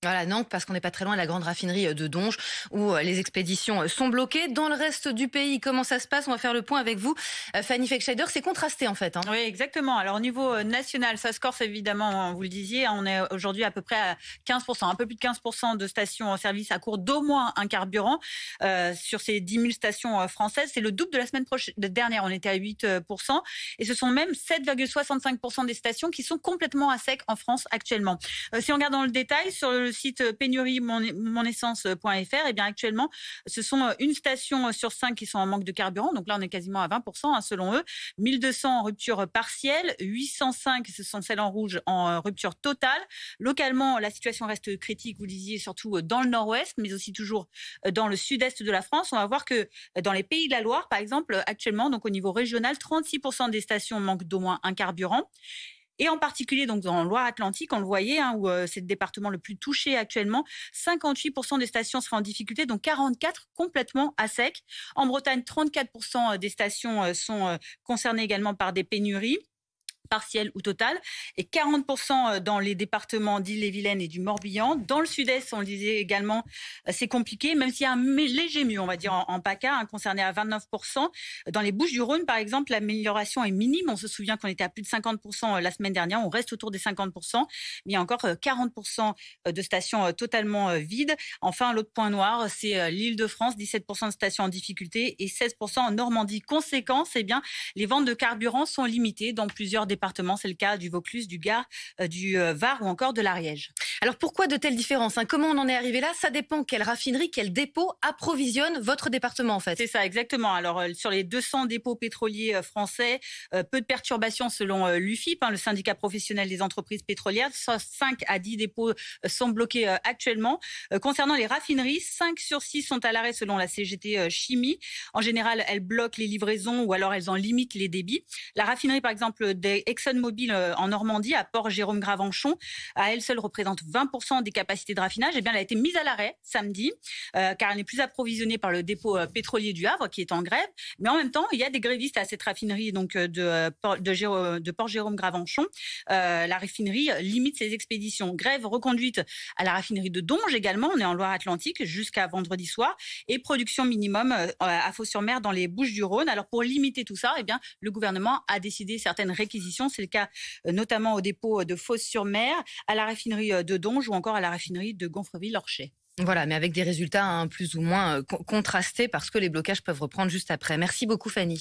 Voilà, Nantes, parce qu'on n'est pas très loin de la grande raffinerie de Donge, où les expéditions sont bloquées. Dans le reste du pays, comment ça se passe? On va faire le point avec vous. Fanny Fekscheider, c'est contrasté en fait, hein. Oui, exactement. Alors au niveau national, ça se corse évidemment, vous le disiez. On est aujourd'hui à peu près à 15%, un peu plus de 15% de stations en service à court d'au moins un carburant. Sur ces 10 000 stations françaises, c'est le double de la semaine dernière. On était à 8%. Et ce sont même 7,65% des stations qui sont complètement à sec en France actuellement. Si on regarde dans le détail, sur le site pénurie monessence.fr, eh bien actuellement, ce sont une station sur 5 qui sont en manque de carburant. Donc là, on est quasiment à 20%, hein, selon eux. 1200 en rupture partielle, 805, ce sont celles en rouge en rupture totale. Localement, la situation reste critique, vous le disiez, surtout dans le nord-ouest, mais aussi toujours dans le sud-est de la France. On va voir que dans les Pays de la Loire, par exemple, actuellement, donc au niveau régional, 36% des stations manquent d'au moins un carburant. Et en particulier, donc dans Loire-Atlantique, on le voyait, hein, où c'est le département le plus touché actuellement, 58% des stations seraient en difficulté, donc 44 complètement à sec. En Bretagne, 34% des stations sont concernées également par des pénuries partielle ou totale, et 40% dans les départements d'Ille-et-Vilaine et du Morbihan. Dans le sud-est, on le disait également, c'est compliqué, même s'il y a un léger mieux, on va dire, en PACA, hein, concerné à 29%. Dans les Bouches-du-Rhône, par exemple, l'amélioration est minime. On se souvient qu'on était à plus de 50% la semaine dernière. On reste autour des 50%, mais il y a encore 40% de stations totalement vides. Enfin, l'autre point noir, c'est l'Île-de-France, 17% de stations en difficulté et 16% en Normandie. Conséquence, eh bien, les ventes de carburant sont limitées dans plusieurs départements. C'est le cas du Vaucluse, du Gard, du Var ou encore de l'Ariège. Alors pourquoi de telles différences, hein? Comment on en est arrivé là? Ça dépend quelle raffinerie, quel dépôt approvisionne votre département en fait. C'est ça, exactement. Alors sur les 200 dépôts pétroliers français, peu de perturbations selon l'UFIP, hein, le syndicat professionnel des entreprises pétrolières. 5 à 10 dépôts sont bloqués actuellement. Concernant les raffineries, 5 sur 6 sont à l'arrêt selon la CGT Chimie. En général, elles bloquent les livraisons ou alors elles en limitent les débits. La raffinerie, par exemple, des ExxonMobil en Normandie, à Port-Jérôme-Gravenchon, à elle seule représente 20% des capacités de raffinage. Eh bien, elle a été mise à l'arrêt samedi, car elle n'est plus approvisionnée par le dépôt pétrolier du Havre, qui est en grève. Mais en même temps, il y a des grévistes à cette raffinerie donc de Port-Jérôme-Gravenchon. La raffinerie limite ses expéditions. Grève reconduite à la raffinerie de Donge également. On est en Loire-Atlantique jusqu'à vendredi soir. Et production minimum à Fos-sur-Mer dans les Bouches-du-Rhône. Alors, pour limiter tout ça, eh bien, le gouvernement a décidé certaines réquisitions. C'est le cas notamment au dépôt de Fos-sur-Mer, à la raffinerie de Donge ou encore à la raffinerie de Gonfreville-Orchet. Voilà, mais avec des résultats plus ou moins contrastés parce que les blocages peuvent reprendre juste après. Merci beaucoup Fanny.